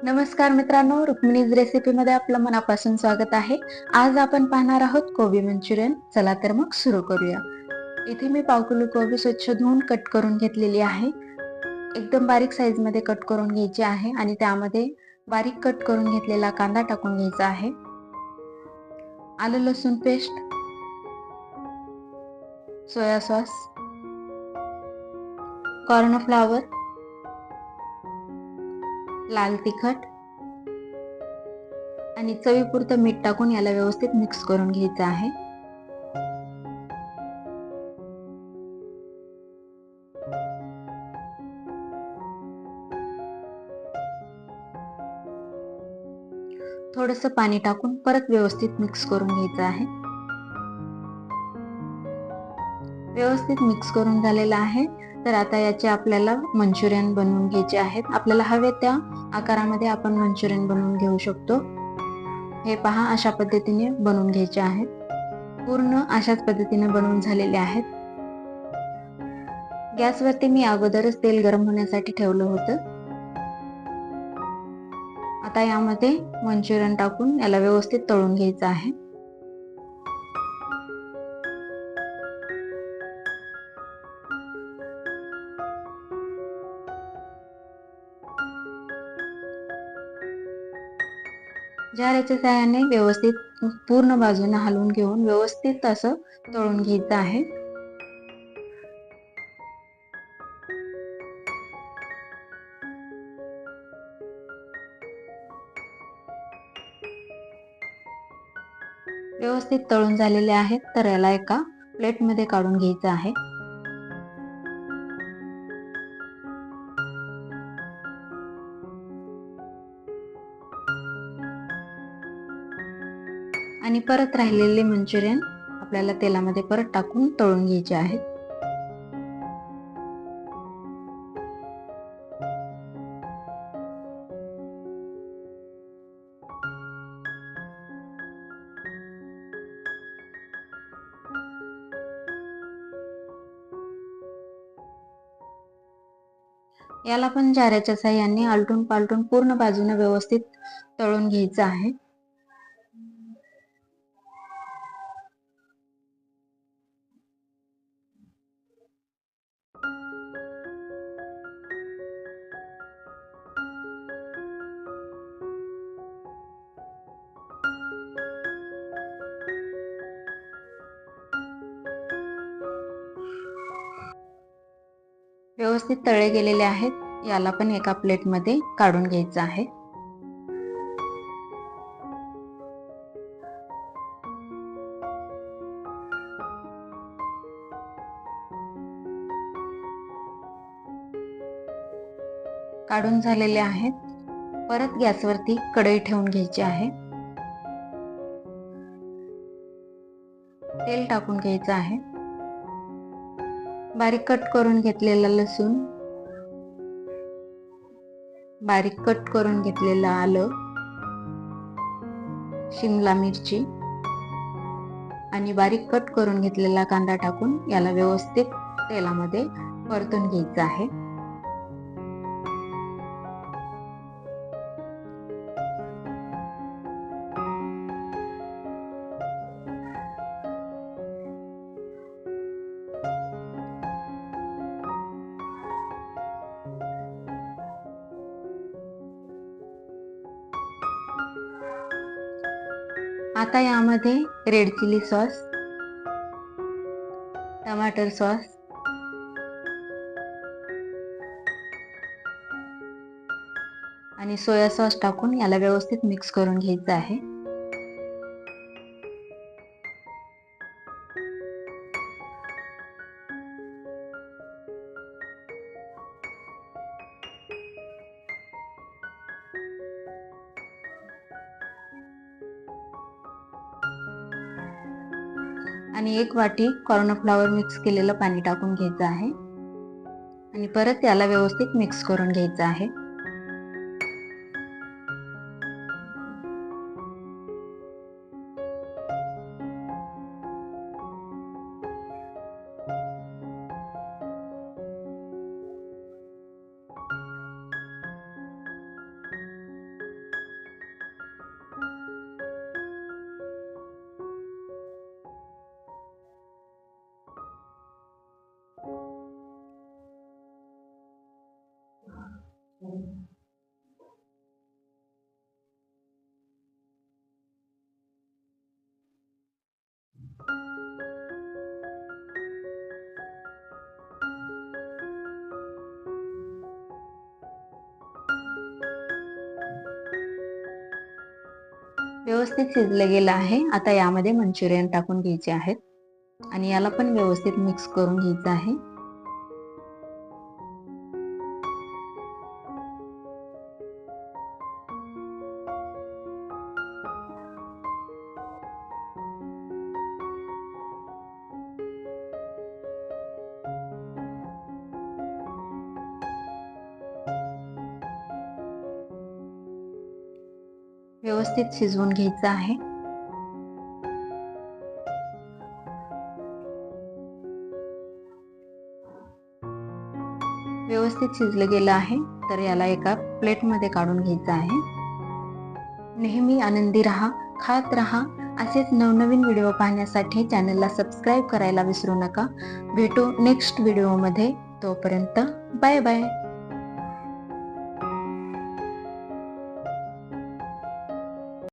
नमस्कार मित्रांनो, रुक्मिणीज रेसिपीमध्ये आपलं मनापासून स्वागत आहे. आज आपण पाहणार आहोत कोबी मंचुरियन. चला तर मग सुरू करूया. इथे मी पाव किलो कोबी स्वच्छ धुवून कट करून घेतलेली आहे. एकदम बारीक साईज मध्ये कट करून घ्यायची आहे आणि त्यामध्ये बारीक कट करून घेतलेला कांदा टाकून घ्यायचा आहे. आलं लसूण पेस्ट, सोया सॉस, कॉर्नफ्लॉवर, लाल तिखट आणि चवीपुरतं मीठ टाकून याला व्यवस्थित मिक्स करून घ्यायचं आहे. थोडंसं पाणी टाकून परत व्यवस्थित मिक्स करून घ्यायचं आहे. व्यवस्थित मिक्स करून झालेलं आहे. तर आता याचे आपल्याला मंचुरियन बनवून घ्यायचे आहेत. आपल्याला हवे त्या आकारामध्ये आपण मंचुरियन बनवून घेऊ शकतो. हे पहा, अशा पद्धतीने बनवून घ्यायचे आहेत. पूर्ण अशाच पद्धतीने बनवून झालेले आहेत. गॅसवरती मी अगोदरच तेल गरम होण्यासाठी ठेवलं होतं. आता यामध्ये मंचुरियन टाकून याला व्यवस्थित तळून घ्यायचं आहे. जाळीच्या साहाय्याने व्यवस्थित पूर्ण बाजूने हलवून घेऊन व्यवस्थित असं तळून घ्यायचं आहे. व्यवस्थित तळून झालेले आहेत. तर याला एका प्लेटमध्ये काढून घ्यायचं आहे. आणि परत राहिलेले मंचुरियन आपल्याला तेलामध्ये परत टाकून तळून घ्यायचे आहेत. याला पण जाऱ्याच्या साहाय्याने आलटून पालटून पूर्ण बाजूने व्यवस्थित तळून घ्यायचं आहे. व्यवस्थित तळले गेलेले आहेत. याला पण एका प्लेटमध्ये काढून घ्यायचं आहे. काढून झालेले आहेत. परत गॅसवरती कढई ठेवून घ्यायची आहे. तेल टाकून घ्यायचं आहे. बारीक कट करून घेतलेला लसूण, बारीक कट करून घेतलेलं आलं, शिमला मिरची आणि बारीक कट करून घेतलेला कांदा टाकून याला व्यवस्थित तेलामध्ये परतून घ्यायचं आहे. आता यामध्ये रेड चिली सॉस, टमाटर सॉस आणि सोया सॉस टाकून याला व्यवस्थित मिक्स करून घ्यायचं आहे. आणि एक वाटी कॉर्नफ्लॉवर मिक्स केलेलं पाणी टाकून घ्यायचं आहे आणि परत याला व्यवस्थित मिक्स करून घ्यायचं आहे. व्यवस्थित शिजलं गेलं आहे. आता यामध्ये मंचुरियन टाकून घ्यायचे आहेत आणि याला पण व्यवस्थित मिक्स करून घ्यायचं आहे. व्यवस्थित शिजवून घ्यायचं आहे. व्यवस्थित शिजलं गेलं आहे, तर याला एका प्लेटमध्ये काढून घ्यायचं आहे. नेहमी आनंदी राहा, खात राहा. असेच नवनवीन व्हिडिओ पाहण्यासाठी चॅनलला सबस्क्राईब करायला विसरू नका. भेटू नेक्स्ट व्हिडिओमध्ये. तोपर्यंत बाय बाय.